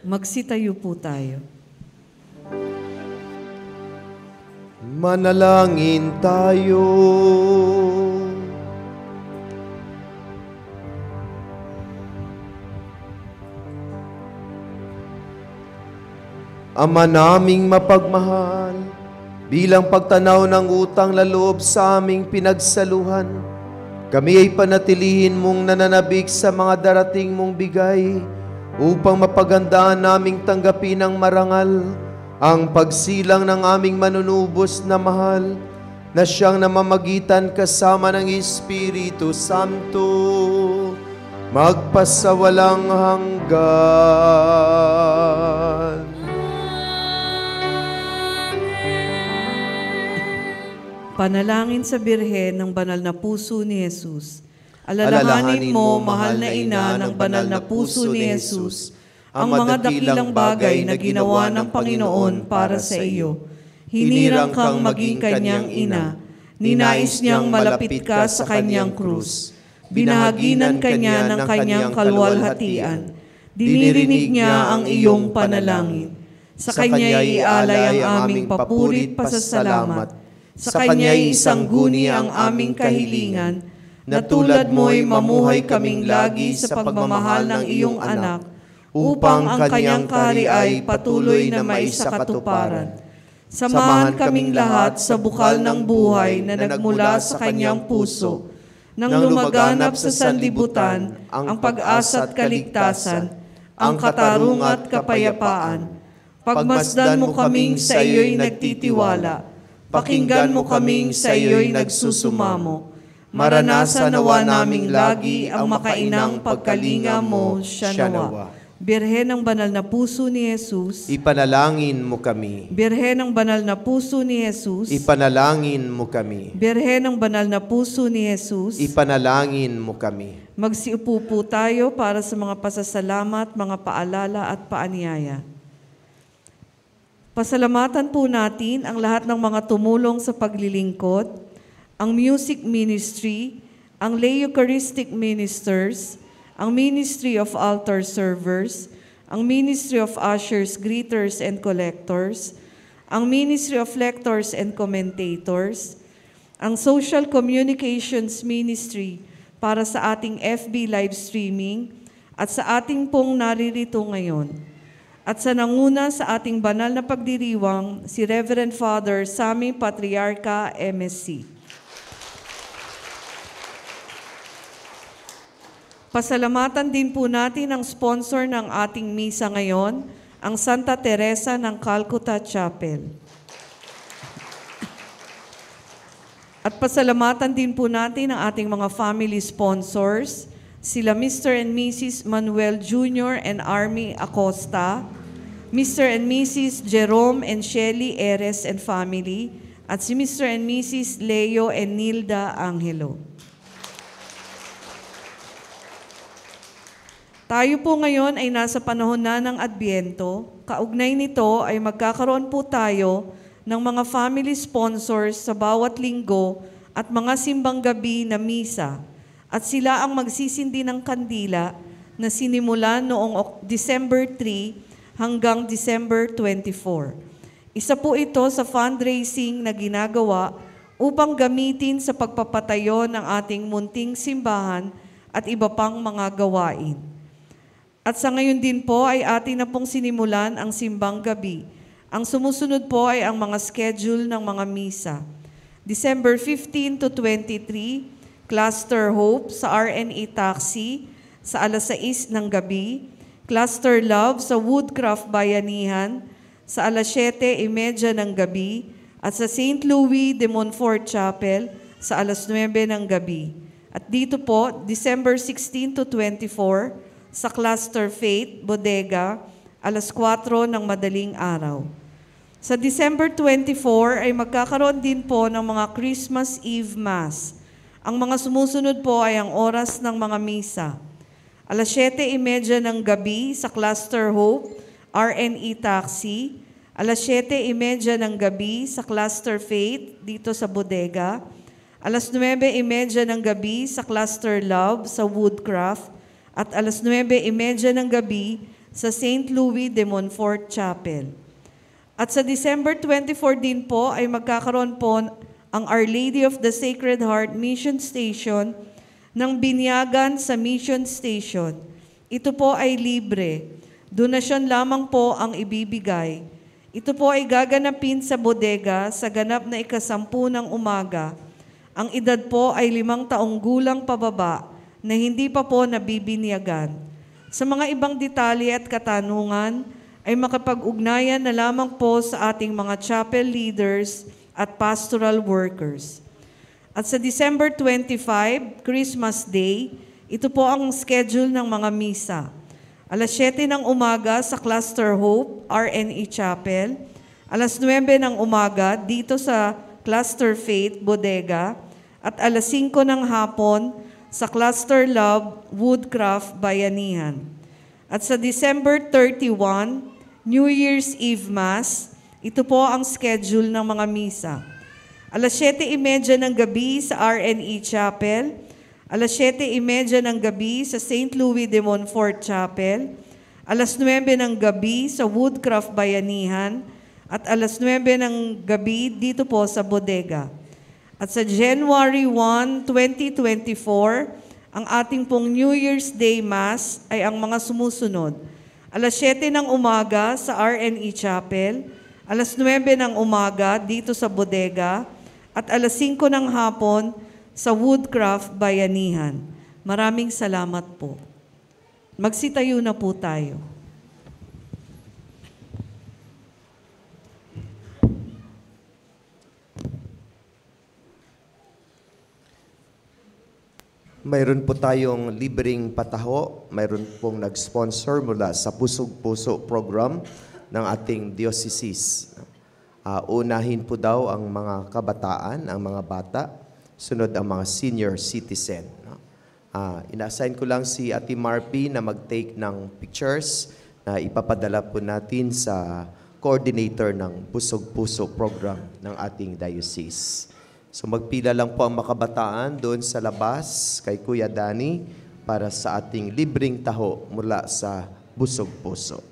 Magsitayo po tayo. Manalangin tayo. Ama naming mapagmahal, bilang pagtanaw ng utang na loob sa aming pinagsaluhan, kami ay panatilihin mong nananabik sa mga darating mong bigay upang mapagandaan naming tanggapin ng marangal ang pagsilang ng aming manunubos na mahal na siyang namamagitan kasama ng Espiritu Santo magpasawalang hanggan. Panalangin sa Birhen ng banal na puso ni Jesus. Alalahanin mo, mahal na ina ng banal na puso ni Jesus, ang mga dakilang bagay na ginawa ng Panginoon para sa iyo. Hinirang kang maging kanyang ina. Ninais niyang malapit ka sa kanyang krus. Binahaginan kanya ng kanyang kalwalhatian. Dinirinig niya ang iyong panalangin. Sa kanya ialay ang aming papurit pasasalamat. Sa kanya'y isang guni ang aming kahilingan, na tulad mo'y mamuhay kaming lagi sa pagmamahal ng iyong anak, upang ang kanyang kahari ay patuloy na maisakatuparan. Samahan kaming lahat sa bukal ng buhay na nagmula sa kanyang puso, nang lumaganap sa sanlibutan ang pag-asa at kaligtasan, ang katarungan at kapayapaan. Pagmasdan mo kaming sa iyo'y nagtitiwala, pakinggan mo kaming sa iyo'y nagsusumamo. Maranasan nawa naming lagi ang makainang pagkalinga mo, siya nawa. Birhen ng banal na puso ni Jesus, Ipanalangin mo kami. Birhen ng banal na puso ni Jesus, Ipanalangin mo kami. Birhen ng banal na puso ni Jesus. Ipanalangin mo kami. Magsiupo po tayo para sa mga pasasalamat, mga paalala at paanyaya. Pasalamatan po natin ang lahat ng mga tumulong sa paglilingkod, ang music ministry, ang lay Eucharistic ministers, ang Ministry of Altar Servers, ang Ministry of Ushers, Greeters, and Collectors, ang Ministry of Lectors and Commentators, ang Social Communications Ministry para sa ating FB live streaming at sa ating pong naririto ngayon. At sa nanguna sa ating banal na pagdiriwang, si Reverend Father Sammy Patriarca, MSc. Pasalamatan din po natin ang sponsor ng ating misa ngayon, ang Santa Teresa ng Calcutta Chapel. At pasalamatan din po natin ang ating mga family sponsors, sila Mr. and Mrs. Manuel Jr. and Army Acosta, Mr. and Mrs. Jerome and Shelly Eres and family, at si Mr. and Mrs. Leo and Nilda Angelo. Tayo po ngayon ay nasa panahon na ng Adbyento. Kaugnay nito ay magkakaroon po tayo ng mga family sponsors sa bawat linggo at mga simbang gabi na misa. At sila ang magsisindi ng kandila na sinimulan noong December 3 hanggang December 24. Isa po ito sa fundraising na ginagawa upang gamitin sa pagpapatayo ng ating munting simbahan at iba pang mga gawain. At sa ngayon din po ay atin na pong sinimulan ang simbang gabi. Ang sumusunod po ay ang mga schedule ng mga misa. December 15 to 23, Cluster Hope sa RNA Taxi sa alas 6 ng gabi. Cluster Love sa Woodcraft Bayanihan sa alas 7:30 ng gabi. At sa St. Louis de Montfort Chapel sa alas 9 ng gabi. At dito po, December 16 to 24, sa Cluster Faith, Bodega, alas 4 ng madaling araw. Sa December 24 ay magkakaroon din po ng mga Christmas Eve Mass. Ang mga sumusunod po ay ang oras ng mga misa. Alas 7:30 ng gabi sa Cluster Hope, RNE Taxi. Alas 7:30 ng gabi sa Cluster Faith dito sa Bodega. Alas 9:30 ng gabi sa Cluster Love sa Woodcraft. At alas 9:30 ng gabi sa St. Louis de Montfort Chapel. At sa December 24 din po ay magkakaroon po ang Our Lady of the Sacred Heart Mission Station ng binyagan sa Mission Station. Ito po ay libre. Donasyon lamang po ang ibibigay. Ito po ay gaganapin sa bodega sa ganap na 10:00 ng umaga. Ang edad po ay 5 taong gulang pababa na hindi pa po nabibinyagan. Sa mga ibang detalye at katanungan ay makapag-ugnayan na lamang po sa ating mga chapel leaders at pastoral workers. At sa December 25, Christmas Day, ito po ang schedule ng mga misa. Alas 7 ng umaga sa Cluster Hope, RNE Chapel. Alas 9 ng umaga dito sa Cluster Faith, Bodega. At alas 5 ng hapon sa Cluster Love, Woodcraft, Bayanihan. At sa December 31, New Year's Eve Mass, ito po ang schedule ng mga misa. Alas 7:30 ng gabi sa RNE Chapel. Alas 7:30 ng gabi sa St. Louis de Montfort Chapel, alas 9 ng gabi sa Woodcraft Bayanihan, at alas 9 ng gabi dito po sa Bodega. At sa January 1, 2024, ang ating pong New Year's Day Mass ay ang mga sumusunod. Alas 7 ng umaga sa RNE Chapel, alas 9 ng umaga dito sa Bodega, at alas 5 ng hapon sa Woodcraft Bayanihan. Maraming salamat po. Magsitayo na po tayo. Mayroon po tayong libreng pataho. Mayroon pong nag-sponsor mula sa Pusog Puso program ng ating diocese. Unahin po daw ang mga kabataan, ang mga bata. Sunod ang mga senior citizen. Ina-assign ko lang si Ate Marpy na mag-take ng pictures na ipapadala po natin sa coordinator ng Pusog Puso program ng ating diocese. So magpila lang po ang makabataan doon sa labas kay Kuya Danny para sa ating libreng taho mula sa Pusog Puso.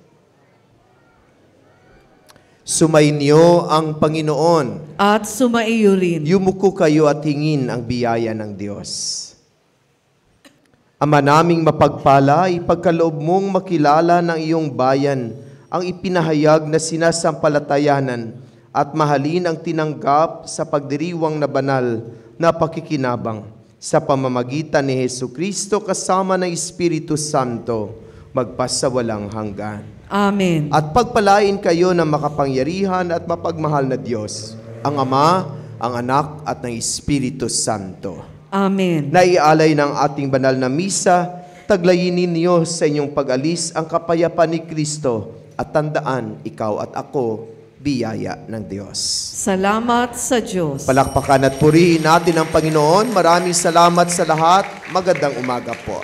Sumainyo ang Panginoon. At sumaiyo rin. Yumuko kayo at hingin ang biyaya ng Diyos. Ama naming mapagpala, ipagkaloob mong makilala ng iyong bayan ang ipinahayag na sinasampalatayanan at mahalin ang tinanggap sa pagdiriwang na banal na pakikinabang sa pamamagitan ni Jesucristo kasama ng Espiritu Santo magpasawalang hanggan. Amen. At pagpalain kayo ng makapangyarihan at mapagmahal na Diyos, ang Ama, ang Anak at ng Espiritu Santo. Amen. Naialay ng ating banal na misa, taglayin ninyo sa inyong pag-alis ang kapayapaan ni Kristo at tandaan, ikaw at ako, biyaya ng Diyos. Salamat sa Diyos. Palakpakan at purihin natin ang Panginoon. Maraming salamat sa lahat. Magandang umaga po.